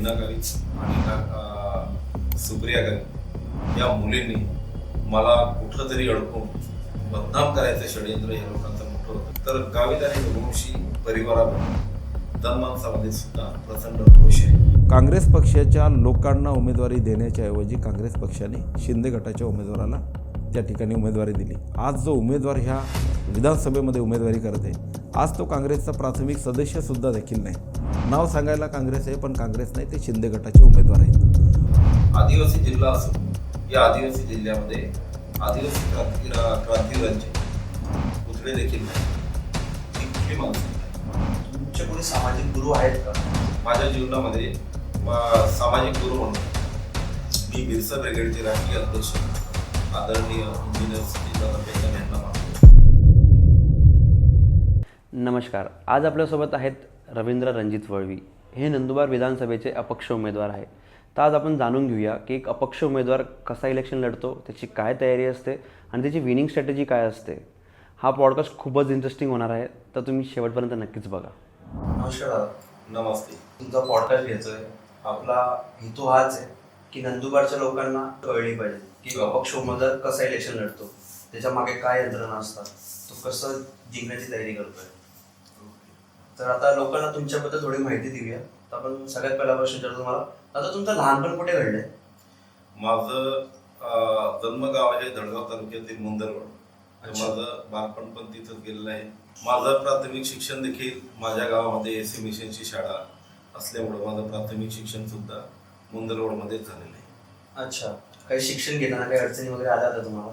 मीना गावित आणि सुप्रिया गावित या मुलींनी मला कुठलं तरी अडकून बदनाम करायचं षडयंत्र या लोकांचं मोठं होतं. तर गावित आणि रघुवंशी परिवारावर जनमानसामध्ये सुद्धा प्रचंड रोष आहे. काँग्रेस पक्षाच्या लोकांना उमेदवारी देण्याच्या ऐवजी काँग्रेस पक्षाने शिंदे गटाच्या उमेदवाराला त्या ठिकाणी उमेदवारी दिली. आज जो उमेदवार ह्या विधानसभेमध्ये उमेदवारी करते, आज तो काँग्रेसचा प्राथमिक सदस्यसुद्धा देखील नाही. नाव सांगायला काँग्रेस आहे, पण काँग्रेस नाही, ते शिंदे गटाचे उमेदवार आहेत. आदिवासी जिल्हा असून या आदिवासी जिल्ह्यामध्ये आदिवासी क्रांतिवीरांचे पुतळे देखील नाही. ही कुठली माणसं? तुमचे कोणी सामाजिक गुरु आहेत का? माझ्या जीवनामध्ये सामाजिक गुरु म्हणून मी बिरसा ब्रिगेडचे राष्ट्रीय अध्यक्ष आदरणीय इंजिनियर सतीश पेंगम यांना मानतो. नमस्कार. आज आपल्यासोबत आहेत रवींद्र रणजित वळवी. हे नंदुरबार विधानसभेचे अपक्ष उमेदवार आहे. तर आज आपण जाणून घेऊया की एक अपक्ष उमेदवार कसा इलेक्शन लढतो, त्याची काय तयारी असते आणि त्याची विनिंग स्ट्रॅटेजी काय असते. हा पॉडकास्ट खूपच इंटरेस्टिंग होणार आहे, तर तुम्ही शेवटपर्यंत नक्कीच बघा. नमस्कार दादा. नमस्ते. तुमचा पॉडकास्ट घ्यायचा आहे. आपला हेतू हाच आहे की नंदुरबारच्या लोकांना कळली पाहिजे की अपक्ष उमेदवार कसा इलेक्शन लढतो, त्याच्या मागे काय यंत्रणा असतात, तो कसं जिंकण्याची तयारी करतोय. तर आता लोकांना तुमच्याबद्दल थोडी माहिती देऊया. तर आपण सगळ्यात पहिला प्रश्न विचारतो तुम्हाला, आता तुमचं लहानपण कुठे घडलंय? माझं जन्मगाव आहे धडगाव तालुक्यातील मुंदरवड. अच्छा. माझं बालपण पण तिथंच गेलेलं आहे. माझं प्राथमिक शिक्षण देखील माझ्या गावामध्ये एसी मिशनची शाळा असल्यामुळं माझं प्राथमिक शिक्षण सुद्धा मुंदरवडमध्येच झालेलं आहे. अच्छा. काही शिक्षण घेताना काही अडचणी वगैरे आल्या होत्या तुम्हाला?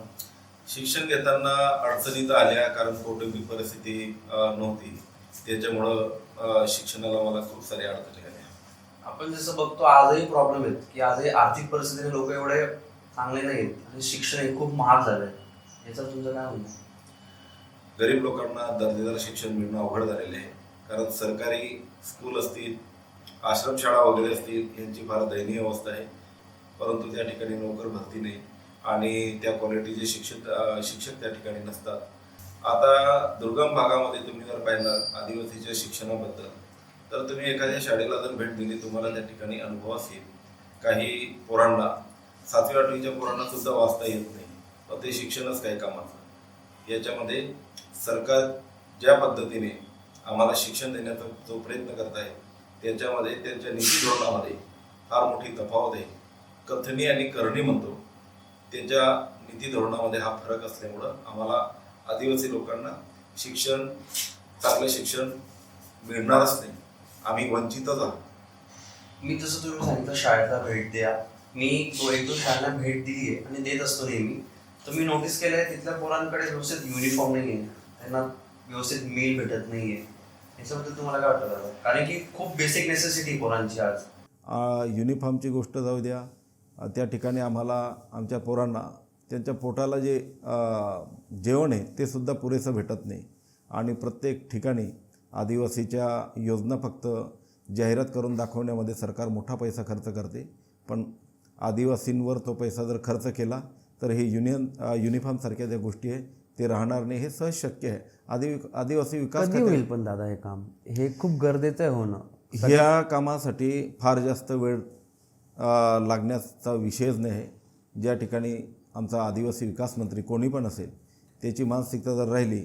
शिक्षण घेताना अडचणी तर आल्या, कारण कौटुंबिक परिस्थिती नव्हती. त्याच्यामुळं शिक्षणाला मला खूप सारी अडचणी आल्या. आपण जसं बघतो आजही प्रॉब्लेम आहेत की आजही आर्थिक परिस्थितीने लोक एवढे चांगले नाही आहेत आणि शिक्षण खूप महाग झालंय. याचं तुमचं काय म्हणणं? गरीब लोकांना दर्जेदार शिक्षण मिळणं अवघड झालेलं आहे, कारण सरकारी स्कूल असतील, आश्रमशाळा वगैरे असतील, यांची फार दयनीय अवस्था आहे. परंतु त्या ठिकाणी नोकर भरती नाही आणि त्या क्वालिटीचे शिक्षक त्या ठिकाणी नसतात. आता दुर्गम भागामध्ये तुम्ही जर पाहिलं आदिवासीच्या शिक्षणाबद्दल, तर तुम्ही एखाद्या शाळेला जर भेट दिली, तुम्हाला त्या ठिकाणी अनुभवास येईल. काही पोरांना 7वी 8वीच्या पोरांना सुद्धा वाचता येत नाही, पण ते शिक्षणच काही कामाचं. याच्यामध्ये सरकार ज्या पद्धतीने आम्हाला शिक्षण देण्याचा जो प्रयत्न करत आहे, त्याच्यामध्ये त्यांच्या नीती धोरणामध्ये फार मोठी तफावत आहे. कथनी आणि करणी म्हणतो, त्यांच्या नीती धोरणामध्ये हा फरक असल्यामुळं आम्हाला आदिवासी लोकांना चांगलं शिक्षण मिळणारच नाही. आम्ही वंचितच आहोत. मी जसं तुम्ही सांगितलं शाळेला भेट द्या, मी 1-2 शाळांना भेट दिली आहे आणि देत असतो नेहमी. तर मी नोटीस केलं आहे तिथल्या पोरांकडे व्यवस्थित युनिफॉर्म नाही आहे, त्यांना व्यवस्थित मील भेटत नाही आहे. याच्याबद्दल तुम्हाला काय वाटतं दादा? कारण की खूप बेसिक नेसेसिटी पोरांची आज. युनिफॉर्मची गोष्ट जाऊ द्या, त्या ठिकाणी आम्हाला आमच्या पोरांना त्यांच्या पोटाला जे जेवण आहे ते सुद्धा पुरेसं भेटत नाही. आणि प्रत्येक ठिकाणी आदिवासीच्या योजना फक्त जाहिरात करून दाखवण्यामध्ये सरकार मोठा पैसा खर्च करते, पण आदिवासींवर तो पैसा जर खर्च केला तर हे युनिफॉर्मसारख्या ज्या गोष्टी आहे ते राहणार नाही. हे सहज शक्य आहे. आदिवासी विकास कधी होईल पण दादा हे काम? हे खूप गरजेचं आहे होणं. ह्या कामासाठी फार जास्त वेळ लागण्याचा विषयच नाही आहे. ज्या ठिकाणी आमचा आदिवासी विकास मंत्री कोणी पण असेल, त्याची मानसिकता जर राहिली,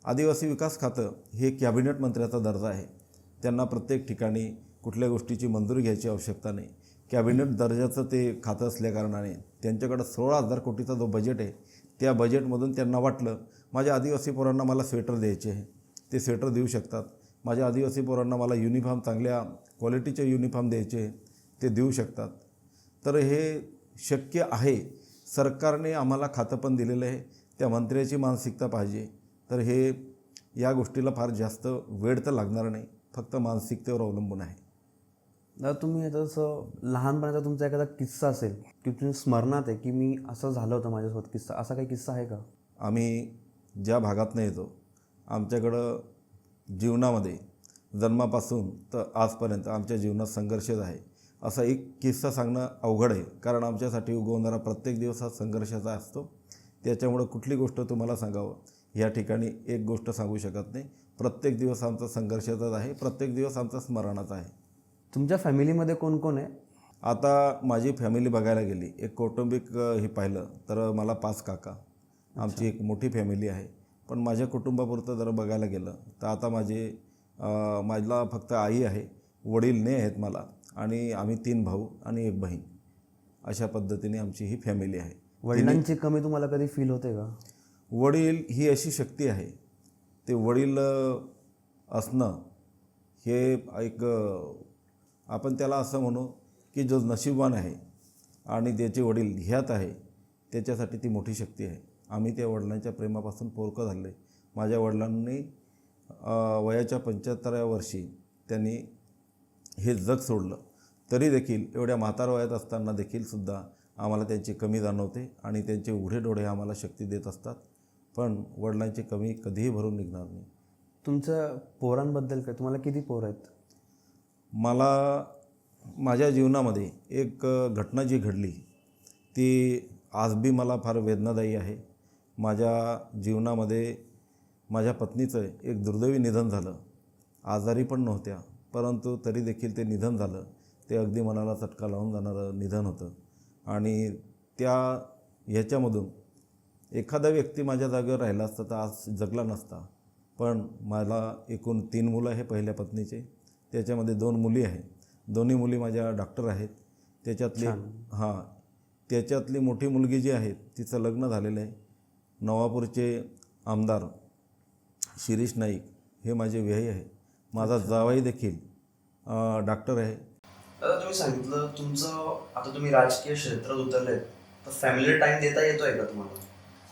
आदिवासी विकास खातं हे कॅबिनेट मंत्र्याचा दर्जा आहे. त्यांना प्रत्येक ठिकाणी कुठल्या गोष्टीची मंजुरी घ्यायची आवश्यकता नाही. कॅबिनेट दर्जाचं ते खातं असल्याकारणाने त्यांच्याकडं 16,000 कोटीचा जो बजेट आहे, त्या बजेटमधून त्यांना वाटलं माझ्या आदिवासी पोरांना मला स्वेटर द्यायचे आहे, ते स्वेटर देऊ शकतात. माझ्या आदिवासी पोरांना मला युनिफॉर्म चांगल्या क्वालिटीचे युनिफॉर्म द्यायचे, ते देऊ शकतात. तर हे शक्य आहे. सरकारने आम्हाला खातं पण दिलेलं आहे. त्या मंत्र्याची मानसिकता पाहिजे. तर हे या गोष्टीला फार जास्त वेळ तर लागणार नाही, फक्त मानसिकतेवर अवलंबून आहे. दादा, तुम्ही आता असं लहानपणाचा तुमचा एखादा किस्सा असेल की तुम्ही स्मरणात आहे की मी असं झालं होतं माझ्यासोबत किस्सा, असा काही किस्सा आहे का? आम्ही ज्या भागातनं येतो, आमच्याकडं जीवनामध्ये जन्मापासून तर आजपर्यंत आमच्या जीवनात संघर्षच आहे. असा एक किस्सा सांगणं अवघड आहे, कारण आमच्यासाठी उगवणारा प्रत्येक दिवस हा संघर्षाचा असतो. त्याच्यामुळं कुठली गोष्ट तुम्हाला सांगावं या ठिकाणी एक गोष्ट सांगू शकत नाही. प्रत्येक दिवस आमचा संघर्षाचाच आहे, प्रत्येक दिवस आमचा स्मरणाचा आहे. तुमच्या फॅमिलीमध्ये कोण कोण आहे? आता माझी फॅमिली बघायला गेली, एक कौटुंबिक हे पाहिलं तर मला 5 काका, आमची एक मोठी फॅमिली आहे. पण माझ्या कुटुंबापुरतं जर बघायला गेलं तर आता मला फक्त आई आहे, वडील नाही आहेत मला, आणि आम्ही 3 भाऊ आणि 1 बहीण. अशा पद्धतीने आमची ही फॅमिली आहे. वडिलांची कमी तुम्हाला कधी फील होते का? वडील ही अशी शक्ती आहे, ते वडील असणं हे एक आपण त्याला असं म्हणू की जो नशीबवान आहे आणि त्याचे वडील ह्यात आहे, त्याच्यासाठी ती मोठी शक्ती आहे. आम्ही त्या वडिलांच्या प्रेमापासून पोरकं झाले. माझ्या वडिलांनी वयाच्या 75व्या वर्षी त्यांनी हे जग सोडलं, तरी देखील एवढ्या म्हातार वयात असताना देखील सुद्धा आम्हाला त्यांची कमी जाणवते आणि त्यांचे उघडे डोळे आम्हाला शक्ती देत असतात. पण वडिलांची कमी कधीही भरून निघणार नाही. तुमच्या पोरांबद्दल काय, तुम्हाला किती पोरं आहेत? मला माझ्या जीवनामध्ये एक घटना जी घडली ती आज बी मला फार वेदनादायी आहे. माझ्या जीवनामध्ये माझ्या पत्नीचं एक दुर्दैवी निधन झालं. आजारी पण नव्हत्या, परंतु तरी देखील ते निधन झालं. ते अगदी मनाला चटका लावून जाणारं निधन होतं. आणि ह्याच्यामधून एखादा व्यक्ती माझ्या जागेवर राहिला असता तर आज जगला नसता. पण मला एकूण 3 मुलं आहे पहिल्या पत्नीचे, त्याच्यामध्ये 2 मुली आहेत. दोन्ही मुली माझ्या डॉक्टर आहेत. त्याच्यातली मोठी मुलगी जी आहे तिचं लग्न झालेलं आहे. नवापूरचे आमदार शिरीष नाईक हे माझे व्यय आहे. माझा जावई देखील डॉक्टर आहे. दादा, तुम्ही सांगितलं तुमचं आता तुम्ही राजकीय क्षेत्रात उतरलेत, तर फॅमिली टाइम देता येतोय का तुम्हाला?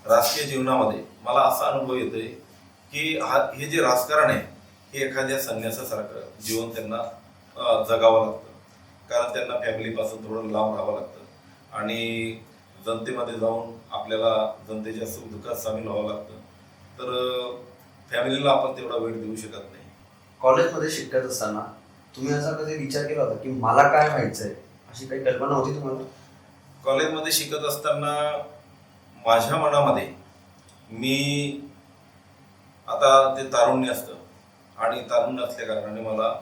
राजकीय जीवनामध्ये मला असा अनुभव येतोय की हे जे राजकारण आहे हे एखाद्या संन्यासासारखं जीवन त्यांना जगावं लागतं. कारण त्यांना फॅमिलीपासून थोडं लांब राहावं लागतं आणि जनतेमध्ये जाऊन आपल्याला जनतेच्या सुखदुःखात सामील व्हावं लागतं. तर फॅमिलीला आपण तेवढा वेळ देऊ शकत नाही. कॉलेजमध्ये शिकत असताना तुम्ही असा कधी विचार केला होता की मला काय व्हायचंय, अशी काही कल्पना होती तुम्हाला? कॉलेजमध्ये शिकत असताना माझ्या मनामध्ये आता ते तारुण्य असतं आणि तारुण्य असल्या कारणाने मला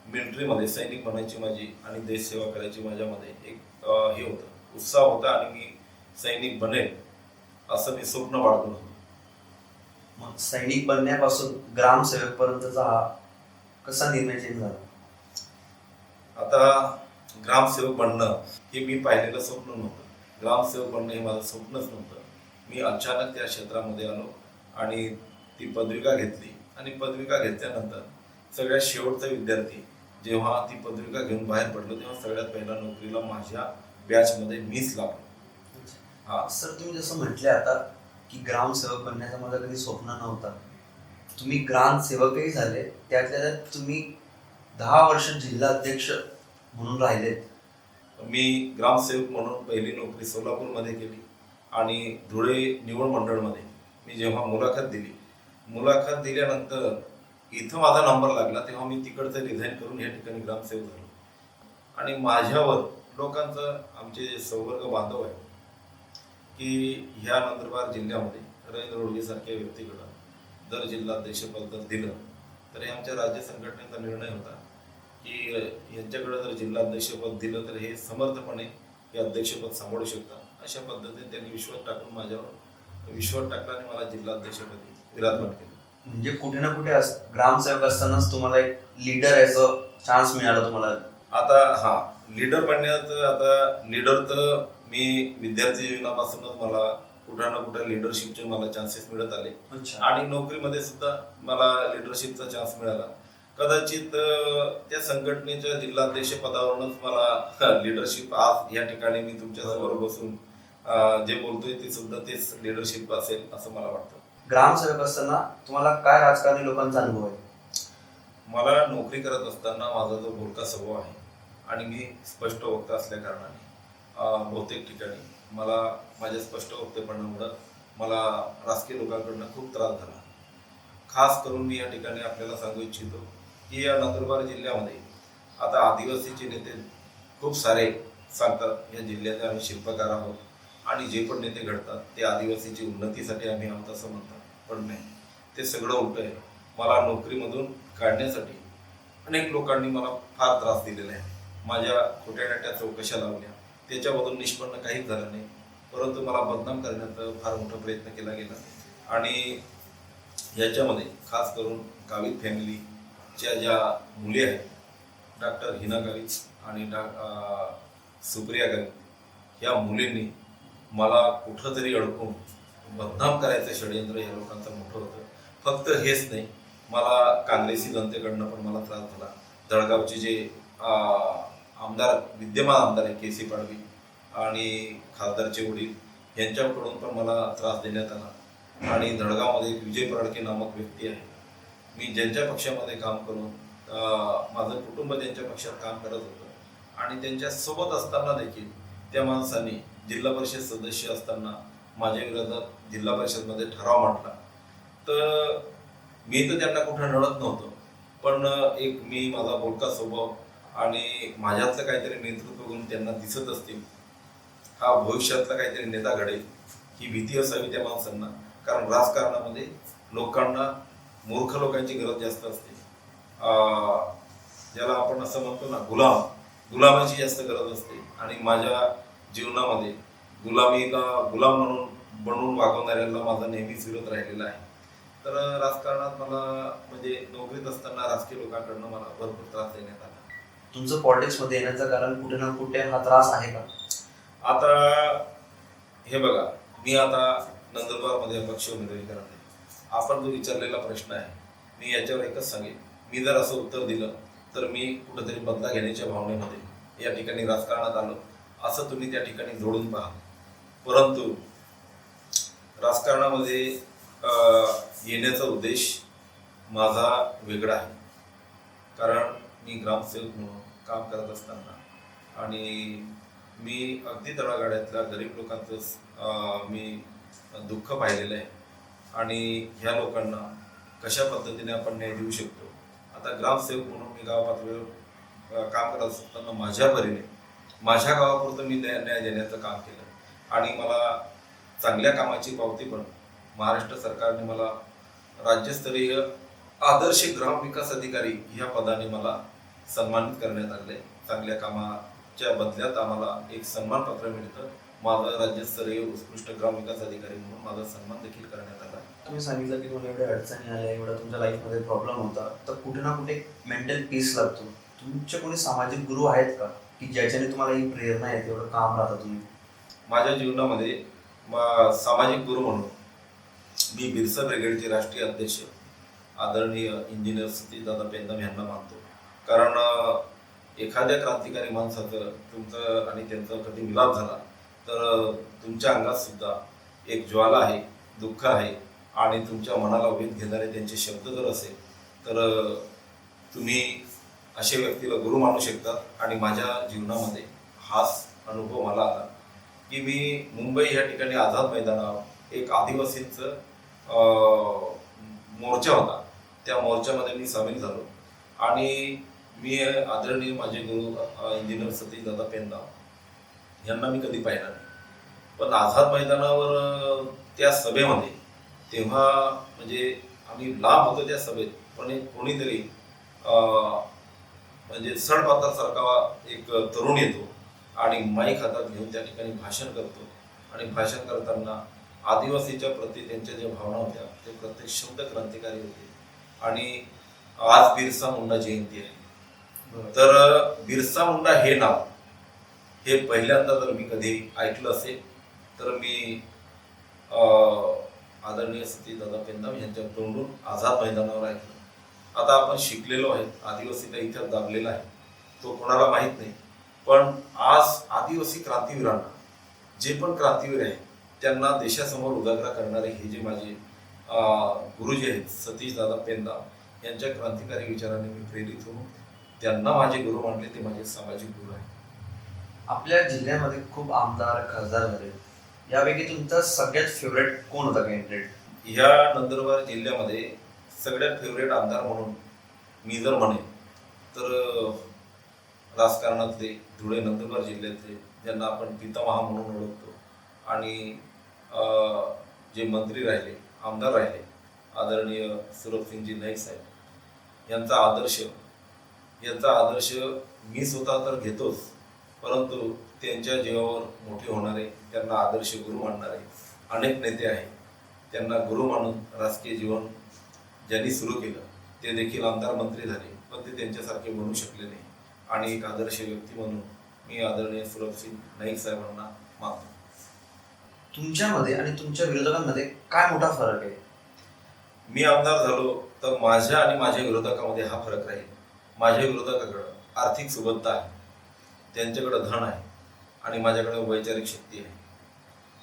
मिलिटरीमध्ये सैनिक बनायची माझी आणि देशसेवा करायची माझ्यामध्ये एक हे होतं, उत्साह होता आणि मी सैनिक बनेल असं मी स्वप्न बाळगून होतो. मग सैनिक बनण्यापासून ग्रामसेवक पर्यंतचा हा कसा निर्णय चेंज झाला? आता ग्रामसेवक बनणं हे मी पाहिलेलं स्वप्न नव्हतं. ग्रामसेवक बनणं हे माझं स्वप्नच नव्हतं. मी अचानक त्या क्षेत्रामध्ये आलो आणि ती पदविका घेतली आणि पदविका घेतल्यानंतर सगळ्यात शेवटचा विद्यार्थी जेव्हा ती पदविका घेऊन बाहेर पडलो तेव्हा सगळ्यात पहिला नोकरीला माझ्या बॅचमध्ये मीच लागलो. सर, तुम्ही जसं म्हटले आता की ग्रामसेवक बनण्याचा माझा कधी स्वप्न नव्हता, तुम्ही ग्रामसेवकही झाले, त्यातल्या त्यात तुम्ही 10 वर्ष जिल्हाध्यक्ष म्हणून राहिलेत. मी ग्रामसेवक म्हणून पहिली नोकरी सोलापूरमध्ये केली आणि धुळे निवड मंडळमध्ये मी जेव्हा मुलाखत दिल्यानंतर इथं माझा नंबर लागला तेव्हा मी तिकडचं रिझाईन करून या ठिकाणी ग्रामसेवक झालो. आणि माझ्यावर लोकांचं, आमचे संवर्ग बांधव आहे की ह्या नंदुरबार जिल्ह्यामध्ये रवींद्र रोडगेसारख्या व्यक्तीकडं जर जिल्हाध्यक्षपद जर दिलं तर हे आमच्या राज्य संघटनेचा निर्णय होता की यांच्याकडं जर जिल्हाध्यक्षपद दिलं तर हे समर्थपणे हे अध्यक्षपद सांभाळू शकतात. अशा पद्धतीने त्यांनी विश्वास टाकून माझ्यावर विश्वास टाकला आणि मला जिल्हाध्यक्षपदी विराजमान केलं. म्हणजे कुठे ना कुठे ग्रामसेवक असतानाच तुम्हाला एक लीडर याचं चान्स मिळाला तुम्हाला. आता लीडर बनण्याचं, आता लीडर तर मी विद्यार्थी जीवनापासूनच मला कुठं ना कुठं लिडरशिपचे मला चान्सेस मिळत आले आणि नोकरीमध्ये सुद्धा मला लिडरशिपचा चान्स मिळाला. कदाचित त्या संघटनेच्या जिल्हाध्यक्ष पदावरूनच मला लिडरशिप आज या ठिकाणी मी तुमच्या समोर बसून जे बोलतोय ते सुद्धा तेच लिडरशिप असेल असं मला वाटतं. ग्रामसेवक असताना तुम्हाला काय राजकारणी लोकांचा अनुभव आहे? मला नोकरी करत असताना माझा जो बोलका स्वभाव आहे आणि मी स्पष्ट वक्ता असल्या कारणाने बहुतेक ठिकाणी मला माझ्या स्पष्ट वक्तेपणामुळं मला राजकीय लोकांकडून खूप त्रास झाला. खास करून मी या ठिकाणी आपल्याला सांगू इच्छितो की या नंदुरबार जिल्ह्यामध्ये आता आदिवासीचे नेते खूप सारे सांगतात या जिल्ह्याचे आम्ही शिल्पकार आहोत आणि जे पण नेते घडतात ते आदिवासीची उन्नतीसाठी आम्ही आहोत असं म्हणतात. पण नाही, ते सगळं उलट आहे. मला नोकरीमधून काढण्यासाठी अनेक लोकांनी मला फार त्रास दिलेला आहे. माझ्या खोट्या नाट्या चौकशा लावल्या, त्याच्यामधून निष्पन्न काहीच झालं नाही, परंतु मला बदनाम करण्याचा फार मोठा प्रयत्न केला गेला. आणि याच्यामध्ये खास करून गावित फॅमिलीच्या ज्या मुली आहेत, डॉक्टर हिना गावित आणि सुप्रिया गावित, ह्या मुलींनी मला कुठंतरी अडकून बदनाम करायचं षडयंत्र या लोकांचं मोठं होतं. फक्त हेच नाही, मला काँग्रेसी जनतेकडनं पण मला त्रास झाला. जळगावचे जे आमदार, विद्यमान आमदार आहे KC पाडवी आणि खासदारचे वडील, यांच्याकडून पण मला त्रास देण्यात आला. आणि जळगावमध्ये एक विजय पराडके नामक व्यक्ती आहे, मी ज्यांच्या पक्षामध्ये काम करून माझं कुटुंब त्यांच्या पक्षात काम करत होतं आणि त्यांच्या सोबत असताना देखील त्या माणसाने जिल्हा परिषद सदस्य असताना माझ्या विरोधात जिल्हा परिषदमध्ये ठराव मांडला. तर मी तर त्यांना कुठं नडत नव्हतो, पण एक मी माझा बोलका स्वभाव आणि माझ्यातलं काहीतरी नेतृत्व गुण त्यांना दिसत असतील, हा भविष्यातला काहीतरी नेता घडेल ही भीती असावी त्या माणसांना. कारण राजकारणामध्ये लोकांना, मूर्ख लोकांची गरज जास्त असते. ज्याला आपण असं म्हणतो ना, गुलामाची जास्त गरज असते. आणि माझ्या जीवनामध्ये गुलाम म्हणून बनवून वागवणाऱ्याला माझा नेहमीच विरोध राहिलेला आहे. तर राजकारणात मला म्हणजे नोकरीत असताना राजकीय लोकांकडनं मला भरपूर त्रास देण्यात आला. तुमचं पॉलिटिक्समध्ये येण्याचं कारण कुठे ना कुठे हा त्रास आहे का? आता हे बघा, मी आता नंदुरबारमध्ये अपक्ष उमेदवारी करत आहे. आपण जो विचारलेला प्रश्न आहे, मी याच्यावर एकच सांगेन, मी जर असं उत्तर दिलं तर मी कुठंतरी बदला घेण्याच्या भावनेमध्ये या ठिकाणी राजकारणात आलो असं तुम्ही त्या ठिकाणी जोडून पहा. परंतु राजकारणामध्ये येण्याचा उद्देश माझा वेगळा आहे. कारण मी ग्रामसेवक म्हणून काम करत असताना आणि मी अगदी तळागाळ्यातल्या गरीब लोकांचं मी दुःख पाहिलेलं आहे आणि ह्या लोकांना कशा पद्धतीने आपण न्याय देऊ शकतो. आता ग्रामसेवक म्हणून मी गाव पातळीवर काम करत असताना माझ्या परीने माझ्या गावापुरतं मी न्याय देण्याचं काम केलं आणि मला चांगल्या कामाची पावती पण महाराष्ट्र सरकारने मला राज्यस्तरीय आदर्श ग्रामविकास अधिकारी ह्या पदाने मला सन्मानित करण्यात आले. चांगल्या कामाच्या बदल्यात आम्हाला एक सन्मानपत्र मिळतं. माझा राज्यस्तरीय उत्कृष्ट ग्रामविकास अधिकारी म्हणून माझा सन्मान देखील करण्यात आला. तुम्ही सांगितलं की तुम्हाला एवढ्या अडचणी आल्या, एवढा तुमच्या लाईफमध्ये प्रॉब्लेम होता, तर कुठे ना कुठे मेंटल पीस लागतो. तुमचे कोणी सामाजिक गुरु आहेत का की ज्याच्याने तुम्हाला ही प्रेरणा येते, एवढं काम राहता तुम्ही? माझ्या जीवनामध्ये सामाजिक गुरु म्हणून मी बिरसा ब्रिगेडचे राष्ट्रीय अध्यक्ष आदरणीय इंजिनियर सतीशदादा पेंदम यांना मानतो. कारण एखाद्या क्रांतिकारी माणसाचं तुमचं आणि त्यांचा कधी मिलाप झाला तर तुमच्या अंगात सुद्धा एक ज्वाला आहे, दुःख आहे आणि तुमच्या मनाला वेध घेणारे त्यांचे शब्द जर असेल तर तुम्ही अशा व्यक्तीला गुरु मानू शकता. आणि माझ्या जीवनामध्ये हाच अनुभव मला आला की मी मुंबई ह्या ठिकाणी आझाद मैदानावर एक आदिवासींचं मोर्चा होता, त्या मोर्चामध्ये मी सामील झालो आणि मी आदरणीय माझे गुरु इंजिनियर सतीशदादा पेंदम यांना मी कधी पाहिलं नाही. पण आझाद मैदानावर त्या सभेमध्ये तेव्हा म्हणजे आम्ही लांब होतो त्या सभेत, पण एक कोणीतरी म्हणजे सडपातळसारखा एक तरुण येतो आणि माईक हातात घेऊन त्या ठिकाणी भाषण करतो आणि भाषण करताना आदिवासीच्या प्रती त्यांच्या ज्या भावना होत्या ते प्रत्येक शब्द क्रांतिकारी होते. आणि आज बिरसा मुंडा जयंती आहे, तर बिरसा मुंडा हे नाव हे पहिल्यांदा जर मी कधी ऐकलं असेल तर मी आदरणीय सतीशदादा पेंदम यांच्या तोंडून आझाद मैदानावर ऐकलं. आता आपण शिकलेलो आहे, आदिवासीचा इतिहास दाबलेला आहे, तो कोणाला माहीत नाही. पण आज आदिवासी क्रांतीवीरांना, जे पण क्रांतीवीर आहेत त्यांना देशासमोर उजागरा करणारे हे जे माझे गुरुजी आहेत सतीशदादा पेंदम यांच्या क्रांतिकारी विचाराने मी प्रेरित होऊन त्यांना माझे गुरु मानले. ते माझे सामाजिक गुरु आहेत. आपल्या जिल्ह्यामध्ये खूप आमदार खासदार झाले, यापैकी तुमचा सगळ्यात फेवरेट कोण होता कॅन्डिडेट? ह्या नंदुरबार जिल्ह्यामध्ये सगळ्यात फेवरेट आमदार म्हणून मी जर म्हणेन तर राजकारणातले धुळे नंदुरबार जिल्ह्यातले ज्यांना आपण पितामहा म्हणून ओळखतो आणि जे मंत्री राहिले, आमदार राहिले, आदरणीय सुरभसिंगजी नाईक साहेब यांचा आदर्श यांचा आदर्श मी स्वतः तर घेतोच, परंतु त्यांच्या जीवावर मोठे होणारे, त्यांना आदर्श गुरु मानणारे अनेक नेते आहेत. त्यांना गुरु मानून राजकीय जीवन ज्यांनी सुरू केलं ते देखील आमदार मंत्री झाले, पण ते त्यांच्यासारखे बनू शकले नाही. आणि एक आदर्श व्यक्ती म्हणून मी आदरणीय सुरजसिंग नाईक साहेबांना मानतो. तुमच्यामध्ये आणि तुमच्या विरोधकांमध्ये काय मोठा फरक आहे? मी आमदार झालो तर माझ्या आणि माझ्या विरोधकामध्ये हा फरक राहील. माझ्या विरोधकाकडं आर्थिक सुबत्ता आहे, त्यांच्याकडं धन आहे आणि माझ्याकडे वैचारिक शक्ती आहे.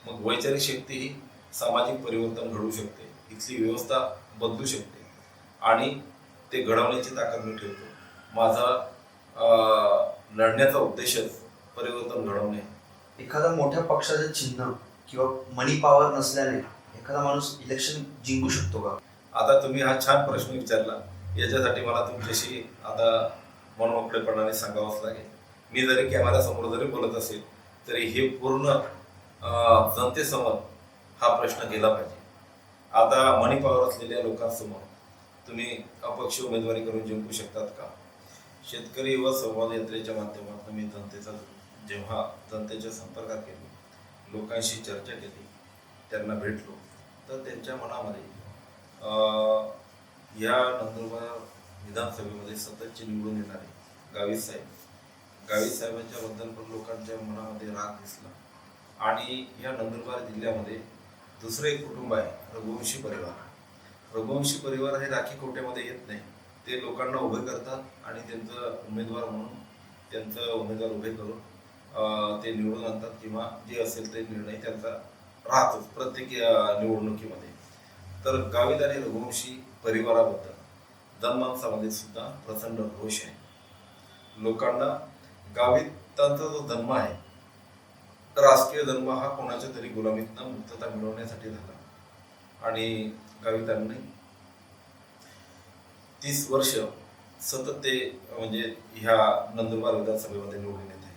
मग वैचारिक शक्ती ही सामाजिक परिवर्तन घडवू शकते, इथली व्यवस्था बदलू शकते आणि ते घडवण्याची ताकद मी ठेवतो. माझा लढण्याचा उद्देशच परिवर्तन घडवणे. एखादा मोठ्या पक्षाचं चिन्ह किंवा मनी पॉवर नसल्याने एखादा माणूस इलेक्शन जिंकू शकतो का? आता तुम्ही हा छान प्रश्न विचारला, याच्यासाठी मला तुमच्याशी आता मनमोकळेपणाने सांगावंच लागेल. मी जरी कॅमेऱ्यासमोर जरी बोलत असेल तरी हे पूर्ण जनतेसमोर हा प्रश्न गेला पाहिजे. आता मनी पॉवर असलेल्या लोकांसमोर तुम्ही अपक्ष उमेदवारी करून जिंकू शकतात का? शेतकरी व संवाद यात्रेच्या माध्यमातून मी जेव्हा जनतेच्या संपर्कात गेलो, लोकांशी चर्चा केली, त्यांना भेटलो, तर त्यांच्या मनामध्ये या नंदुरबार विधानसभेमध्ये सततचे निवडून येणारे गावित साहेबांच्या बद्दल पण लोकांच्या मनामध्ये राग दिसला. आणि या नंदुरबार जिल्ह्यामध्ये दुसरं एक कुटुंब आहे, रघुवंशी परिवार. रघुवंशी परिवार हे राखी कोट्यामध्ये येत नाही, ते लोकांना उभे करतात आणि त्यांचं उमेदवार म्हणून त्यांचं उमेदवार उभे करून ते निवडून आणतात किंवा जे असेल ते निर्णय त्यांचा राहतो प्रत्येक निवडणुकीमध्ये. तर गावित आणि रघुवंशी परिवाराबद्दल जनमानसामध्ये सुद्धा प्रचंड रोष आहे. लोकांना गावितांचा जो जन्म आहे, राजकीय जन्म हा कोणाच्या तरी गुलामीतनं मुक्तता मिळवण्यासाठी झाला आणि गावितांनी 30 वर्ष सतत ते म्हणजे ह्या नंदुरबार विधानसभेमध्ये निवडून येत आहे.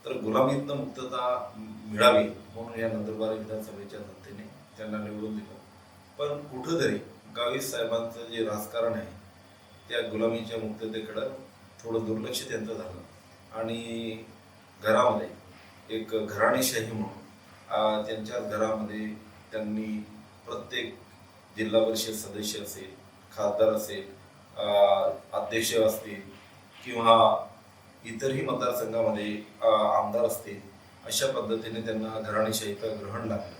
तर गुलामीतनं मुक्तता मिळावी म्हणून या नंदुरबार विधानसभेच्या जनतेने त्यांना निवडून दिलं. पण कुठंतरी गावित साहेबांचं जे राजकारण आहे त्या गुलामीच्या मुक्ततेकडं थोडं दुर्लक्ष त्यांचं झालं आणि घरामध्ये एक घराणेशाही म्हणून त्यांच्याच घरामध्ये त्यांनी प्रत्येक जिल्हा परिषद सदस्य असेल, खासदार असेल, अध्यक्ष असतील किंवा इतरही मतदारसंघामध्ये आमदार असतील, अशा पद्धतीने त्यांना घराणेशाहीचं ग्रहण लागलं.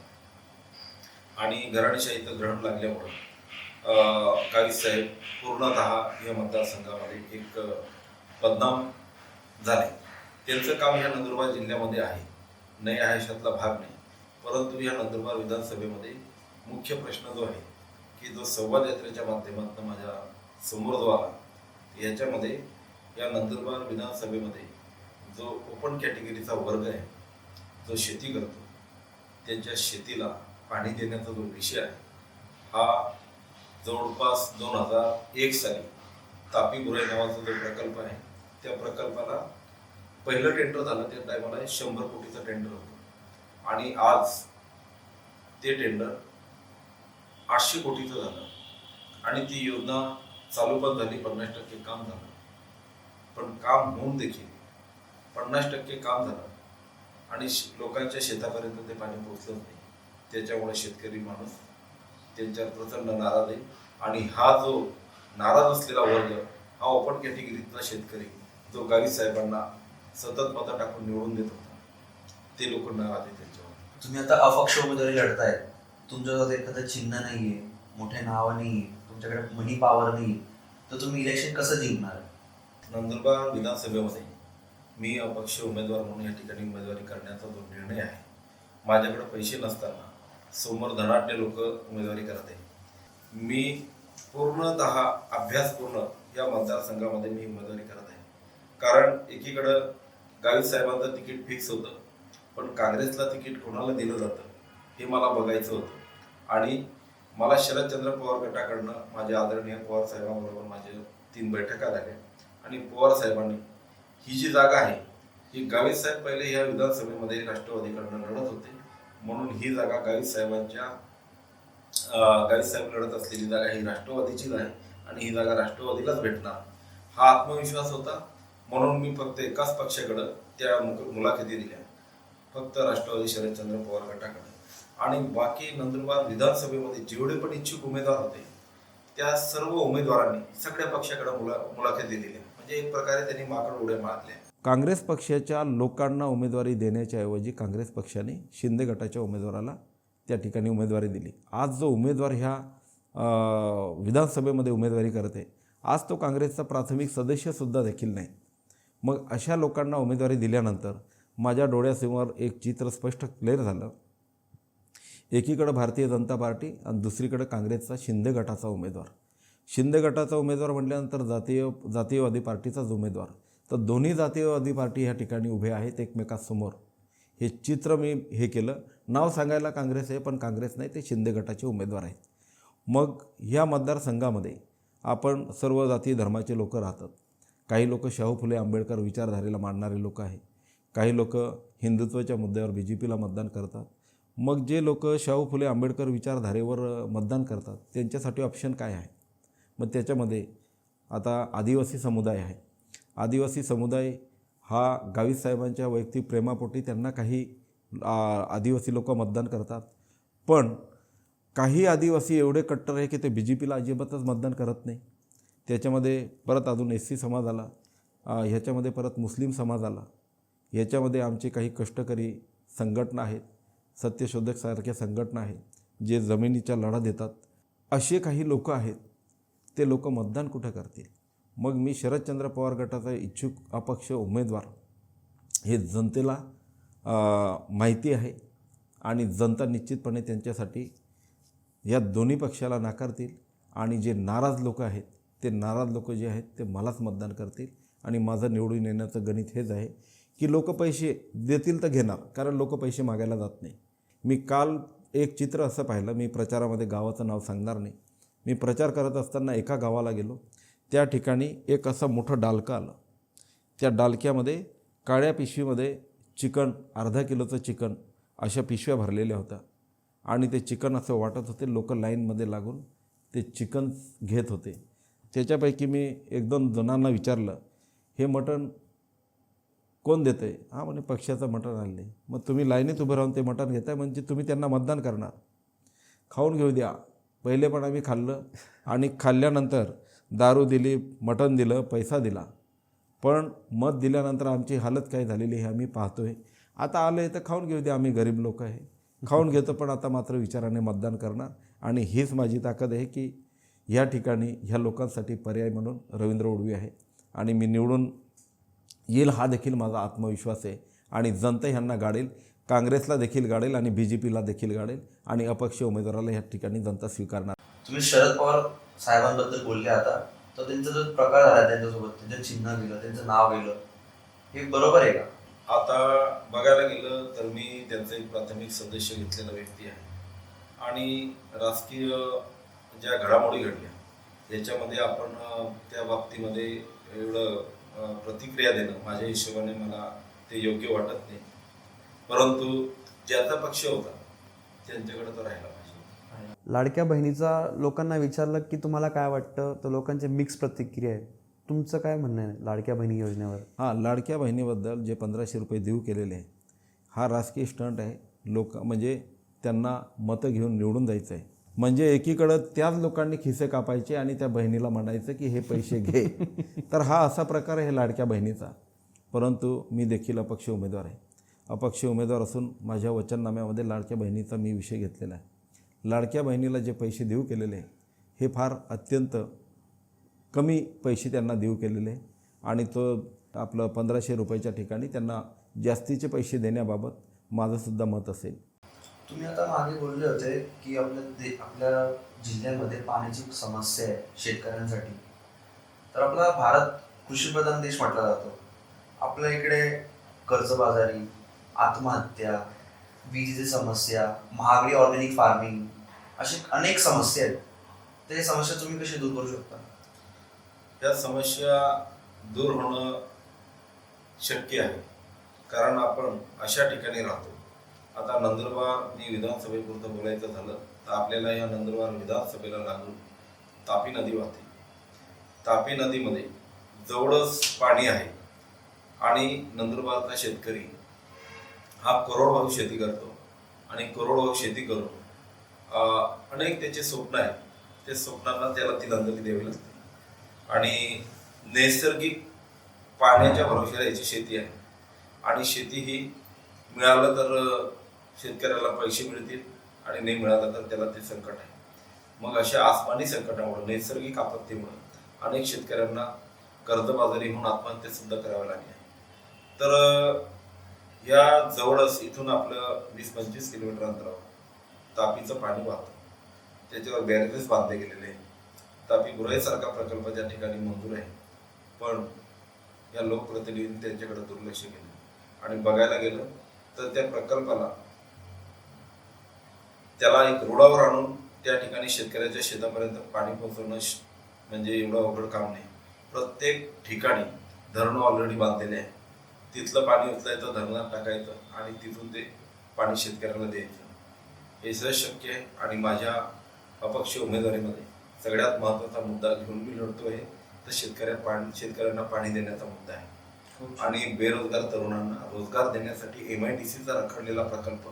आणि घराणेशाहीचं ग्रहण लागल्यामुळं गावित साहेब पूर्णतः या मतदारसंघामध्ये एक बदनाम झाले. त्यांचं काम ह्या नंदुरबार जिल्ह्यामध्ये आहे, नाही आहे अशातला भाग नाही. परंतु या नंदुरबार विधानसभेमध्ये मुख्य प्रश्न जो आहे की जो संवाद यात्रेच्या माध्यमातून माझ्या समोर जो आला, याच्यामध्ये या नंदुरबार विधानसभेमध्ये जो ओपन कॅटेगरीचा वर्ग आहे, जो शेती करतो, त्यांच्या शेतीला पाणी देण्याचा जो विषय आहे, हा जवळपास 2001 साली तापी बुराई नावाचा जो प्रकल्प आहे, त्या प्रकल्पाला पहिलं टेंडर झालं त्या टायमाला 100 कोटीचं टेंडर होतं आणि आज ते टेंडर 800 कोटीचं झालं आणि ती योजना चालू पण झाली, 50% काम झालं. पण काम होऊन देखील 50% काम झालं आणि लोकांच्या शेतापर्यंत ते पाणी पोहोचलं नाही. त्याच्यामुळे शेतकरी माणूस त्यांच्यावर प्रचंड नाराज आहे आणि हा जो नाराज असलेला वर्ग हा ओपन कॅटेगरीतला शेतकरी जो गावित साहेबांना सतत मतं टाकून निवडून देत होता, ते लोक नाराज आहे त्यांच्यावर. तुम्ही आता अपक्ष उमेदवारी लढताय, तुमच्याजवळ एखादं चिन्ह नाहीये, मोठे नाव नाहीये, तुमच्याकडे मनी पॉवर नाही, तर तुम्ही इलेक्शन कसं जिंकणार? नंदुरबार विधानसभेमध्ये मी अपक्ष उमेदवार म्हणून या ठिकाणी उमेदवारी करण्याचा जो निर्णय आहे, माझ्याकडे पैसे नसताना समोर धनाढ्य लोक उमेदवारी करत आहे. मी पूर्णतः अभ्यासपूर्ण या मतदारसंघामध्ये मी उमेदवारी करत आहे. कारण एकीकडं गावित साहेबांचं तिकीट फिक्स होतं, पण काँग्रेसला तिकीट कोणाला दिलं जातं हे मला बघायचं होतं आणि मला शरदचंद्र पवार गटाकडनं माझ्या आदरणीय पवार साहेबांबरोबर माझ्या 3 बैठका झाल्या आणि पवार साहेबांनी ही जी जागा आहे ही गावित साहेब पहिले ह्या विधानसभेमध्ये राष्ट्रवादीकडनं लढत होते, म्हणून ही जागा गावित साहेब लढत असलेली जागा ही राष्ट्रवादीचीच आहे आणि ही जागा राष्ट्रवादीलाच भेटणार. हा आत्मविश्वास होता. म्हणून मी फक्त एकाच पक्षाकडं त्या मुलाखती दिल्या, फक्त राष्ट्रवादी शरदचंद्र पवार गटाकडे. आणि बाकी नंदुरबार विधानसभेमध्ये जेवढे पण इच्छुक उमेदवार होते त्या सर्व उमेदवारांनी सगळ्या पक्षाकडे मुलाखती दिल्या. म्हणजे एक प्रकारे त्यांनी माकड उड्या मारल्या. काँग्रेस पक्षाच्या लोकांना उमेदवारी देण्याच्या ऐवजी काँग्रेस पक्षाने शिंदे गटाच्या उमेदवाराला त्या ठिकाणी उमेदवारी दिली. आज जो उमेदवार ह्या विधानसभेमध्ये उमेदवारी करते, आज तो काँग्रेसचा प्राथमिक सदस्यसुद्धा देखील नाही. मग अशा लोकांना उमेदवारी दिल्यानंतर माझ्या डोळ्यासमोर एक चित्र स्पष्ट क्लिअर झालं. एकीकडं भारतीय जनता पार्टी आणि दुसरीकडं काँग्रेसचा शिंदे गटाचा उमेदवार. शिंदे गटाचा उमेदवार म्हटल्यानंतर जातीयवादी पार्टीचाच उमेदवार. तर दोन्ही जातीयवादी पार्टी ह्या ठिकाणी उभे आहेत एकमेकांसमोर. हे चित्र मी हे केलं. नाव सांगायला काँग्रेस आहे, पण काँग्रेस नाही, ते शिंदे गटाचे उमेदवार आहेत. मग ह्या मतदारसंघामध्ये आपण सर्व जाती धर्माचे लोक राहतात. काही लोक शाहू फुले आंबेडकर विचारधारेला मानणारे लोक आहेत. काही लोक हिंदुत्वाच्या मुद्द्यावर BJPला मतदान करतात. मग जे लोक शाहू फुले आंबेडकर विचारधारेवर मतदान करतात त्यांच्यासाठी ऑप्शन काय आहे? मग त्याच्यामध्ये आता आदिवासी समुदाय आहे. आदिवासी समुदाय हा गावित साहेबांच्या वैयक्तिक प्रेमापोटी त्यांना काही आदिवासी लोक मतदान करतात. पण काही आदिवासी एवढे कट्टर आहे की ते BJPला अजिबातच मतदान करत नाही. त्याच्यामध्ये परत अजून SC समाज आला, ह्याच्यामध्ये परत मुस्लिम समाज आला, ह्याच्यामध्ये आमचे काही कष्टकरी संघटना आहेत, सत्यशोधकसारख्या संघटना आहेत जे जमिनीच्या लढा देतात. असे काही लोक आहेत. ते लोक मतदान कुठं करतील? मग मी शरदचंद्र पवार गटाचा इच्छुक अपक्ष उमेदवार हे जनतेला माहिती आहे आणि जनता निश्चितपणे त्यांच्यासाठी या दोन्ही पक्षाला नाकारतील. आणि जे नाराज लोक आहेत ते नाराज लोक जे आहेत ते मलाच मतदान करतील. आणि माझं निवडून येण्याचं गणित हेच आहे की लोक पैसे देतील तर घेणार, कारण लोक पैसे मागायला जात नाही. मी काल एक चित्र असं पाहिलं, मी प्रचारामध्ये गावाचं नाव सांगणार नाही. मी प्रचार करत असताना एका गावाला गेलो. त्या ठिकाणी एक असं मोठं डालकं आलं. त्या डालक्यामध्ये काळ्या पिशवीमध्ये चिकन, अर्धा किलोचं चिकन अशा पिशव्या भरलेल्या होत्या. आणि ते चिकन असं वाटत होते. लोक लाईनमध्ये लागून ते चिकन घेत होते. त्याच्यापैकी मी 1-2 जणांना विचारलं, हे मटण कोण देतं आहे? हां म्हणे पक्षाचं मटण आणले. मग तुम्ही लाईनीत उभं राहून ते मटण घेताय म्हणजे तुम्ही त्यांना मतदान करणार. खाऊन घेऊ द्या. पहिले पण आम्ही खाल्लं आणि खाल्ल्यानंतर दारू दिली, मटण दिलं, पैसा दिला. पण मत दिल्यानंतर आमची हालत काय झालेली हे आम्ही पाहतो आहे. आता आलं आहे तर खाऊन घेऊ द्या, आम्ही गरीब लोक आहे, खाऊन घेतो. पण आता मात्र विचाराने मतदान करणार. आणि हीच माझी ताकद आहे की ह्या ठिकाणी ह्या लोकांसाठी पर्याय म्हणून रवींद्र ओडवी आहे. आणि मी निवडून येईल हा देखील माझा आत्मविश्वास आहे. आणि जनता ह्यांना गाडेल, काँग्रेसला देखील गाडेल आणि BJPला देखील गाडेल. आणि अपक्ष उमेदवाराला ह्या ठिकाणी जनता स्वीकारणार. तुम्ही शरद पवार साहेबांबद्दल बोलले आता, तर त्यांचा जो प्रकार झाला त्यांच्यासोबत, त्यांचं चिन्ह गेलं, त्यांचं नाव गेलं, हे बरोबर आहे का? आता बघायला गेलं तर मी त्यांचा एक प्राथमिक सदस्य घेतलेला व्यक्ती आहे. आणि राजकीय ज्या घडामोडी घडल्या याच्यामध्ये आपण त्या बाबतीमध्ये एवढं प्रतिक्रिया देणं माझ्या हिशोबाने मला ते योग्य वाटत नाही. परंतु ज्याचा पक्ष होता त्यांच्याकडे तो राहिला पाहिजे. लाडक्या बहिणीचा लोकांना विचारलं की तुम्हाला काय वाटतं, तर लोकांचे मिक्स प्रतिक्रिया आहे. तुमचं काय म्हणणं आहे लाडक्या बहिणी योजनेवर? हां, लाडक्या बहिणीबद्दल जे 1500 रुपये देऊ केलेले आहे हा राजकीय स्टंट आहे. लोक म्हणजे त्यांना मतं घेऊन निवडून जायचं आहे. म्हणजे एकीकडं त्याच लोकांनी खिसे कापायचे आणि त्या बहिणीला म्हणायचं की हे पैसे घे. तर हा असा प्रकार आहे लाडक्या बहिणीचा. परंतु मी देखील अपक्ष उमेदवार आहे. अपक्ष उमेदवार असून माझ्या वचननाम्यामध्ये लाडक्या बहिणीचा मी विषय घेतलेला आहे. लाडक्या बहिणीला जे पैसे देऊ केलेले आहे हे फार अत्यंत कमी पैसे त्यांना देऊ केलेले आहे. आणि तो आपलं 1500 रुपयाच्या ठिकाणी त्यांना जास्तीचे पैसे देण्याबाबत माझंसुद्धा मत असेल. तुम्ही आता मागे बोलले होते की आपल्या जिल्ह्यामध्ये पाण्याची समस्या आहे शेतकऱ्यांसाठी. तर आपला भारत कृषीप्रधान देश म्हटला जातो. आपल्या इकडे कर्जबाजारी, आत्महत्या, वीजेची समस्या, महागडी ऑर्गॅनिक फार्मिंग, अशी अनेक समस्या आहेत. तर ही समस्या तुम्ही कशी दूर करू शकता? या समस्या दूर होणं शक्य आहे, कारण आपण अशा ठिकाणी राहतो. आता नंदुरबार विधानसभेपुरतं बोलायचं झालं तर आपल्याला या नंदुरबार विधानसभेला लागून तापी नदी वाहते. तापी नदीमध्ये जवळच पाणी आहे आणि नंदुरबारचा शेतकरी हा करोडभाऊ शेती करतो आणि करोडभाऊ शेती करून अनेक त्याचे स्वप्न आहेत. ते स्वप्नांना त्याला तिलांजली द्यावी लागते आणि नैसर्गिक पाण्याच्या भरोश्यावर याची शेती आहे आणि शेती ही मिळालं तर शेतकऱ्याला पैसे मिळतील आणि नाही मिळालं तर त्याला ते संकट आहे. मग अशा आसमानी संकटामुळे नैसर्गिक आपत्तीमुळे अनेक शेतकऱ्यांना कर्जबाजारी होऊन आत्महत्या सुद्धा कराव्या लागल्या. तर या जवळच इथून आपलं 20-25 किलोमीटर अंतरावर तापीचं पाणी वाहतं. त्याच्यावर बॅरेजेस बांधले गेलेले आहेत. तापी गुराईसारखा प्रकल्प त्या ठिकाणी मंजूर आहे, पण या लोकप्रतिनिधींनी त्यांच्याकडे दुर्लक्ष केलं आणि बघायला गेलं तर त्या प्रकल्पाला त्याला एक रोडावर आणून त्या ठिकाणी शेतकऱ्याच्या शेतापर्यंत पाणी पोहोचवणं म्हणजे एवढं अवघड काम नाही. प्रत्येक ठिकाणी धरणं ऑलरेडी बांधलेले आहे. तिथलं पाणी उचलायचं, धरणात टाकायचं आणि तिथून ते पाणी शेतकऱ्याला द्यायचं. हे सहज शक्य आहे आणि माझ्या अपक्ष उमेदवारीमध्ये सगळ्यात महत्त्वाचा मुद्दा घेऊन मी लढतोय तर शेतकऱ्यांना पाणी देण्याचा मुद्दा आहे आणि बेरोजगार तरुणांना रोजगार देण्यासाठी MIDCचा रखडलेला प्रकल्प,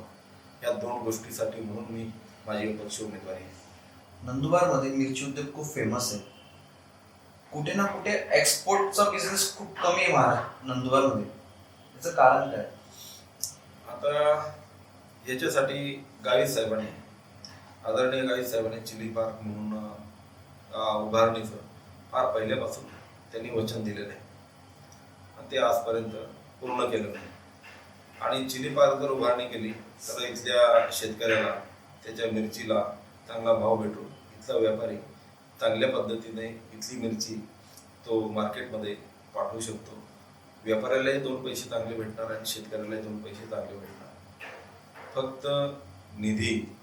या 2 गोष्टीसाठी म्हणून मी माझी अपक्ष उमेदवारी आहे. नंदुरबारमध्ये मिरची उद्योग खूप फेमस आहे. कुठे ना कुठे एक्सपोर्टचा बिझनेस खूप कमी आहे नंदुरबारमध्ये. याचं कारण काय? आता याच्यासाठी गावित साहेबांनी, आदरणीय गावित साहेबांनी चिली पार्क म्हणून उभारणीचं फार पहिल्यापासून त्यांनी वचन दिलेलं आहे आणि ते आजपर्यंत पूर्ण केलं नाही. आणि चिली पार्क जर उभारणी केली तर इथल्या शेतकऱ्याला त्याच्या मिरचीला चांगला भाव भेटून इथला व्यापारी चांगल्या पद्धतीने इथली मिरची तो मार्केटमध्ये पाठवू शकतो. व्यापाऱ्यालाही 2 पैसे चांगले भेटणार आणि शेतकऱ्यालाही 2 पैसे चांगले भेटणार. फक्त निधी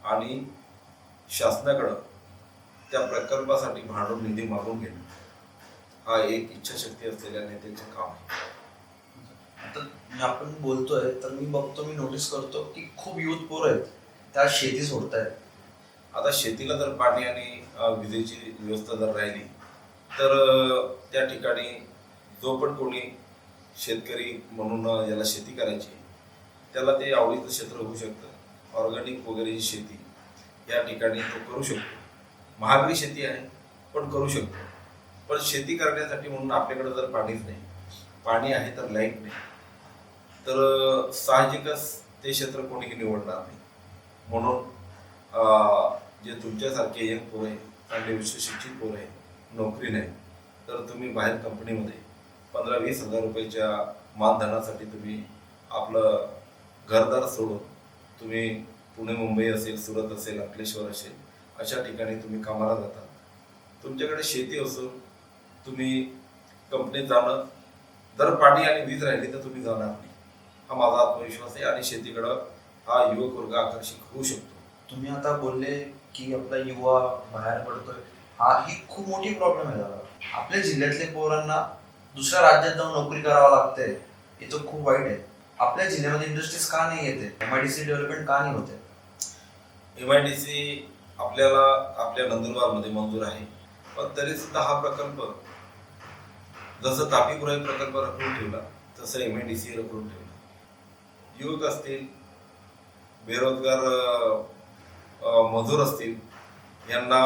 आणि शासनाकडं त्या प्रकल्पासाठी भांडवल निधी मागून घेणं हा एक इच्छाशक्ती असलेल्या नेत्याचं काम आहे. आता आपण बोलतोय तर मी बघतो, मी नोटीस करतो की खूप युथ पोरं आहेत त्या शेती सोडतायत. आता शेतीला जर पाणी आणि विजेची व्यवस्था जर राहिली तर त्या ठिकाणी जो पण कोणी शेतकरी म्हणून ज्याला शेती करायची त्याला ते आवडीचं क्षेत्र होऊ शकतं. ऑर्गॅनिक वगैरे जी शेती या ठिकाणी तो करू शकतो. महागडी शेती आहे पण करू शकतो. पण शेती करण्यासाठी म्हणून आपल्याकडे जर पाणीच नाही, पाणी आहे तर लाईट नाही, तर साहजिकच ते क्षेत्र कोणीही निवडणार नाही. म्हणून जे तुमच्यासारखे यंग पोरं आहे, चांगले उच्चशिक्षित पोरं आहे, नोकरी नाही तर तुम्ही बाहेर कंपनीमध्ये 15-20 हजार रुपयाच्या मानधनासाठी तुम्ही आपलं घरदार सोडून तुम्ही पुणे मुंबई असेल, सुरत असेल, अंकलेश्वर असेल अशा ठिकाणी तुम्ही कामाला जाता. तुमच्याकडे शेती असून तुम्ही कंपनीत जाणं, जर पाणी आणि वीज राहिली तर तुम्ही जाणार नाही, हा माझा आत्मविश्वास आहे. आणि शेतीकडं हा युवक वर्ग आकर्षित होऊ शकतो. तुम्ही आता बोलले की आपला युवा बाहेर पडतोय, हा ही खूप मोठी प्रॉब्लेम आहे दादा. आपल्या जिल्ह्यातल्या पोरांना दुसऱ्या राज्यात जाऊन नोकरी करावं लागते, हे तर खूप वाईट आहे. आपल्या जिल्ह्यामध्ये इंडस्ट्रीज का नाही येते? MIDC डेव्हलपमेंट का नाही होते? MIDC आपल्याला आपल्या नंदुरबारमध्ये मंजूर आहे, पण तरी सुद्धा हा प्रकल्प जसं तापी गुराई प्रकल्प रखडून ठेवला तसं MIDC रखडून ठेवला. युवक असतील, बेरोजगार मजूर असतील, यांना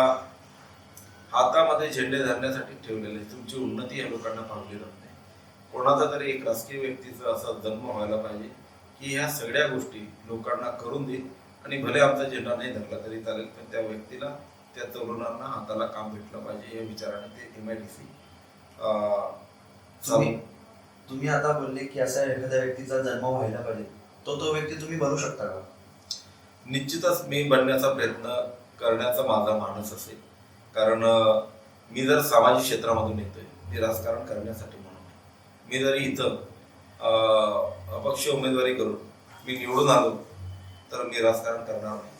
हातामध्ये झेंडे धरण्यासाठी ठेवलेले. तुमची उन्नती या लोकांना पावली जात नाही. कोणाचा तरी एक राजकीय व्यक्तीचा असा जन्म व्हायला पाहिजे की ह्या सगळ्या गोष्टी लोकांना करून देईल आणि भले आमचा झेंडा नाही धरला तरी चालेल, पण त्या व्यक्तीला, त्या तरुणांना हाताला काम भेटलं पाहिजे या विचाराने ते MIDC तुम्ही आता बोलले की असा एखाद्या व्यक्तीचा जन्म व्हायला पाहिजे, तो व्यक्ती तुम्ही बनू शकता का? निश्चितच मी बनण्याचा प्रयत्न करण्याचा माझा मानस असेल. कारण मी जर सामाजिक क्षेत्रामधून येतोय, मी राजकारण करण्यासाठी म्हणून, मी जरी इथं अपक्ष उमेदवारी करून मी निवडून आलो तर मी राजकारण करणार नाही.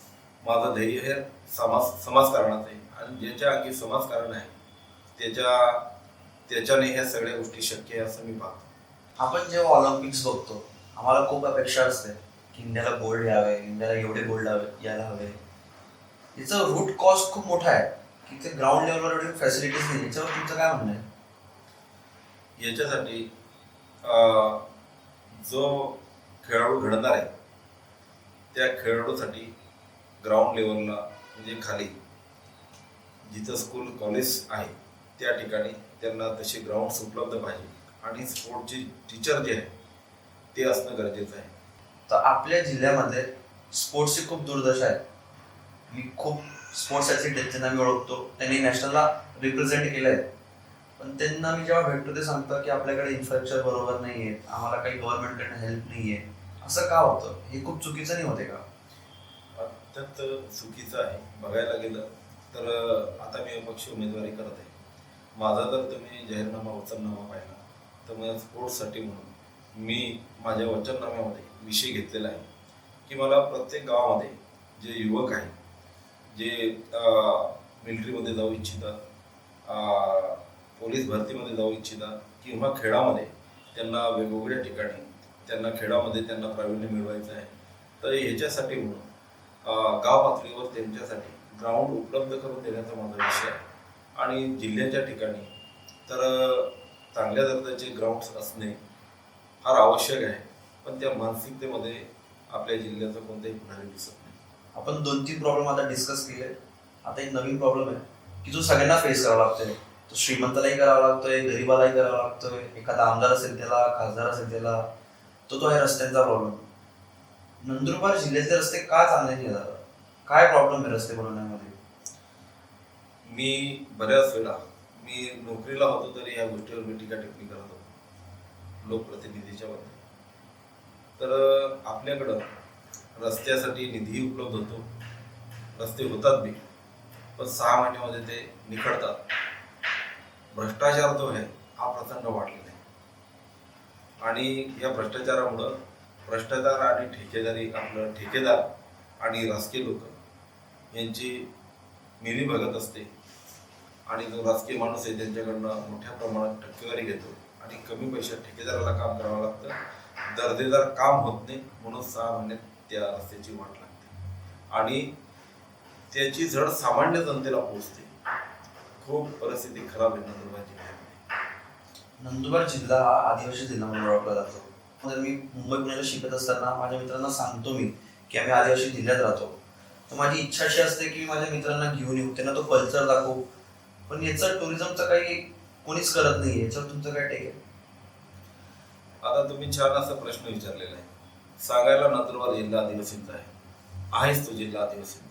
माझं ध्येय हे समाजकारणाचं आहे आणि ज्याच्या अंगी समाजकारण आहे त्याच्याने ह्या सगळ्या गोष्टी शक्य आहे असं मी पाहतो. आपण जेव्हा ऑलिम्पिक्स बघतो, आम्हाला खूप अपेक्षा असते की इंडियाला गोल्ड यावे, इंडियाला एवढे गोल्ड यायला हवे. याचं रूट कॉज खूप मोठा आहे की ते ग्राउंड लेवलवर एवढी फॅसिलिटीज नाही. याच्यावर तुमचं काय म्हणणं आहे? याच्यासाठी जो खेळाडू घडणार आहे त्या खेळाडूसाठी ग्राउंड लेवलला म्हणजे खाली जिथं स्कूल कॉलेज आहे त्या ठिकाणी त्यांना तसे ग्राउंड्स उपलब्ध पाहिजे आणि स्पोर्टची टीचर जे आहे ते असणं गरजेचं आहे. तर आपल्या जिल्ह्यामध्ये स्पोर्ट्सची खूप दुर्दशा आहे. मी खूप स्पोर्ट्स ॲथलीट ज्यांना मी ओळखतो, त्यांनी नॅशनलला रिप्रेझेंट केलं आहे. पण त्यांना मी जेव्हा भेटतो ते सांगतात की आपल्याकडे इन्फ्रास्ट्रक्चर बरोबर नाही आहे, आम्हाला काही गव्हर्नमेंटकडनं हेल्प नाही आहे. असं का होतं? हे खूप चुकीचं नाही होते का? अत्यंत चुकीचं आहे. बघायला गेलं तर आता मी अपक्ष उमेदवारी करत आहे. माझा जर तुम्ही जाहीरनामा वचननामा पाहिला तर मला स्पोर्ट्ससाठी म्हणून मी माझ्या वचननाम्यामध्ये विषय घेतलेला आहे की मला प्रत्येक गावामध्ये जे युवक आहे जे मिलिटरीमध्ये जाऊ इच्छितात, पोलीस भरतीमध्ये जाऊ इच्छितात किंवा खेळामध्ये त्यांना वेगवेगळ्या ठिकाणी त्यांना खेळामध्ये त्यांना प्रावीण्य मिळवायचं आहे, तर ह्याच्यासाठी म्हणून गाव पातळीवर त्यांच्यासाठी ग्राउंड उपलब्ध करून देण्याचा माझा विषय आहे. आणि जिल्ह्याच्या ठिकाणी तर चांगल्या दर्जाचे ग्राउंड्स असणे फार आवश्यक आहे. पण त्या मानसिकतेमध्ये आपल्या जिल्ह्याचं कोणतेही पुढारी दिसत नाही. आपण 2-3 प्रॉब्लेम आता डिस्कस केले. आता एक नवीन प्रॉब्लेम आहे की जो सगळ्यांना फेस करावा लागतोय. तो श्रीमंतालाही करावा लागतोय, गरीबालाही करावा लागतोय. एखादा आमदार असेल त्याला, खासदार असेल त्याला, तो आहे रस्त्यांचा प्रॉब्लेम. नंदुरबार जिल्ह्याचे रस्ते का चांगले नाही झाले? काय प्रॉब्लेम आहे रस्ते बनवण्यामध्ये? मी बऱ्याच वेळा मी नोकरीला होतो तरी ह्या गोष्टीवर मी टीका टिप्पणी करत होतो लोकप्रतिनिधीच्या बाबतीत. तर आपल्याकडं रस्त्यासाठी निधी उपलब्ध होतो, रस्ते होतात बी, पण 6 महिन्यामध्ये ते निखळतात. भ्रष्टाचार जो आहे हा प्रचंड वाढलेला आहे आणि या भ्रष्टाचारामुळं भ्रष्टाचार आणि ठेकेदारी आपलं ठेकेदार आणि राजकीय लोक यांची मिलीभगत असते आणि जो राजकीय माणूस आहे त्यांच्याकडनं मोठ्या प्रमाणात टक्केवारी घेतो आणि कमी पैशात ठेकेदाराला काम करावं लागतं. दर्जेदार काम होत नाही म्हणून 6 महिन्यात त्या रस्त्याची वाट लागते आणि त्याची झड सामान्य जनतेला पोहोचते. खूप परिस्थिती खराब आहे नंदुरबार जिल्ह्यामध्ये. नंदुरबार जिल्हा हा आदिवासी जिल्हा म्हणून ओळखला जातो. म्हणजे मी मुंबई पुण्याला शिकत असताना माझ्या मित्रांना सांगतो मी की आम्ही आदिवासी जिल्ह्यात राहतो. तर माझी इच्छा अशी असते की माझ्या मित्रांना घेऊन येऊ, त्यांना तो कल्चर दाखवू. पण याचं टुरिझमचं काही कोणीच करत नाही. याच्यावर तुमचं काय टेक आहे? आता तुम्ही छान असा प्रश्न विचारलेला आहे. सांगायला नंदुरबार जिल्हा आदिवासींचा आहेच तो जिल्हा आदिवासींचा.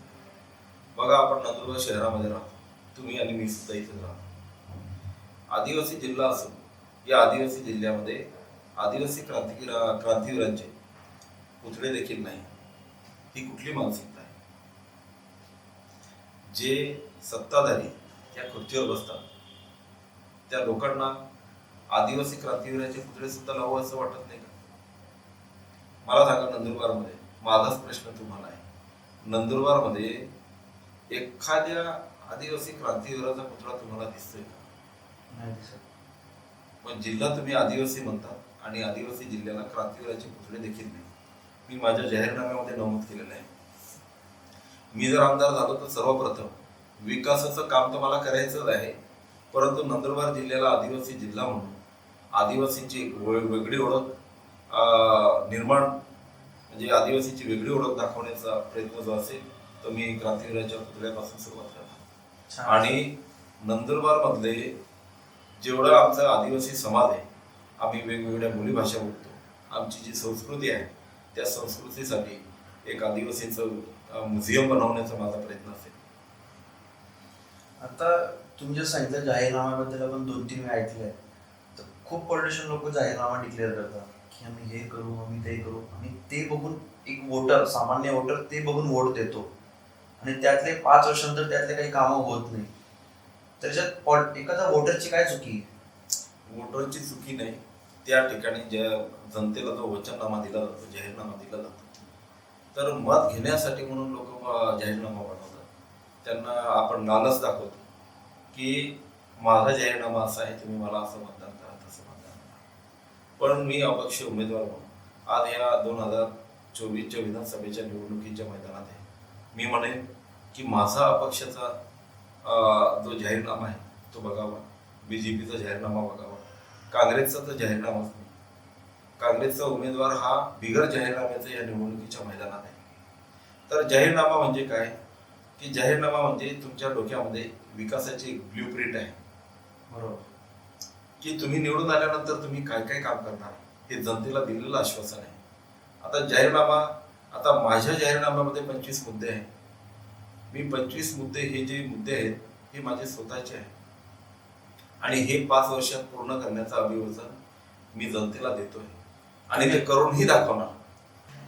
बघा आपण नंदुरबार शहरामध्ये राहतो, तुम्ही आणि मी सुद्धा इथे राहतो. आदिवासी जिल्हा असून या आदिवासी जिल्ह्यामध्ये आदिवासी क्रांतिवीरांचे पुतळे देखील नाही. ही कुठली मानसिकता आहे? जे सत्ताधारी त्या खुर्चीवर बसतात त्या लोकांना आदिवासी क्रांतिवीरांचे पुतळे सुद्धा लावू असं वाटत नाही का? मला सांगा, नंदुरबारमध्ये माझाच प्रश्न तुम्हाला आहे, नंदुरबारमध्ये एखाद्या आदिवासी क्रांतिवीराचा पुतळा तुम्हाला दिसतोय का? नाही दिसत. पण जिल्हा तुम्ही आदिवासी म्हणतात आणि आदिवासी जिल्ह्याला क्रांतिवीराचे पुतळे देखील नाही. मी माझ्या जाहीरनाम्यामध्ये नमूद केलेलं आहे. मी जर आमदार झालो तर सर्वप्रथम विकासाचं काम तर मला करायचंच आहे, परंतु नंदुरबार जिल्ह्याला आदिवासी जिल्हा म्हणून आदिवासींची एक वेगळी ओळख निर्माण म्हणजे आदिवासीची वेगळी ओळख दाखवण्याचा प्रयत्न जो असेल तो मी क्रांतिवीराच्या पुतळ्यापासून सुरुवात करतो. आणि नंदुरबारमधले जेवढं आमचा आदिवासी समाज आहे, आम्ही वेगवेगळ्या बोलीभाषा बोलतो, आमची जी संस्कृती आहे त्या संस्कृतीसाठी एक आदिवासीचं म्युझियम बनवण्याचा माझा प्रयत्न असेल. आता तुम्ही जे सांगितलं जाहीरनाम्याबद्दल आपण 2-3 वेळा ऐकलंय. तर खूप पॉलिटिशियन लोक जाहीरनामा डिक्लेअर करतात की आम्ही हे करू, आम्ही ते करू, आणि ते बघून एक वोटर, सामान्य वोटर ते बघून वोट देतो आणि त्यातले 5 वर्षानंतर त्यातले काही कामं होत नाही. त्याच्यात एखाद्या वोटरची काय चुकी आहे? वोटरची चुकी नाही. त्या ठिकाणी ज्या जनतेला जो वचननामा दिला जातो, जाहीरनामा दिला जातो, तर मत घेण्यासाठी म्हणून लोक जाहीरनामा बनवतात. त्यांना आपण लालच दाखवतो की माझा जाहीरनामा असा आहे, तुम्ही मला असं मतदान करा, तसं मतदान करा. पण मी अपक्ष उमेदवार म्हणून आज या 2024च्या विधानसभेच्या निवडणुकीच्या मैदानात आहे. मी म्हणेन की माझा अपक्षाचा जो जाहीरनामा आहे तो बघावा, BJPचा जाहीरनामा बघावा. काँग्रेसचा जो जाहीरनामा असतो, काँग्रेसचा उमेदवार हा बिगर जाहीरनाम्याचा या निवडणुकीच्या मैदानात आहे. तर जाहीरनामा म्हणजे काय, की जाहीरनामा म्हणजे तुमच्या डोक्यामध्ये विकासाची एक ब्ल्यूप्रिंट आहे, बरोबर. की तुम्ही निवडून आल्यानंतर तुम्ही काय काय काम करणार हे जनतेला दिलेलं आश्वासन आहे. आता जाहीरनामा, आता माझ्या जाहीरनाम्यामध्ये 25 मुद्दे आहेत. मी 25 मुद्दे, हे जे मुद्दे आहेत हे माझे स्वतःचे आहेत आणि हे 5 वर्षात पूर्ण करण्याचं अभिवचन मी जनतेला देतोय आणि ते करूनही दाखवणार.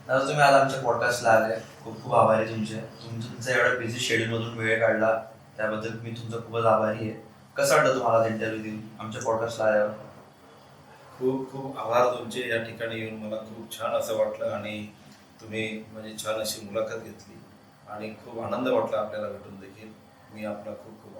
दादा, तुम्ही आज आमच्या पॉडकास्टला आले, खूप खूप आभारी आहे तुमचे. तुमच्या एवढ्या बिझी शेड्यूलमधून वेळ काढला त्याबद्दल मी तुमचा खूपच आभारी आहे. कसं वाटतं तुम्हाला इंटरव्ह्यू देऊन आमच्या पॉडकास्टला आल्यावर? खूप खूप आभार तुमचे. या ठिकाणी येऊन मला खूप छान असं वाटलं आणि तुम्ही म्हणजे छान अशी मुलाखत घेतली आणि खूप आनंद वाटला आपल्याला भेटून देखील. मी आपला खूप खूप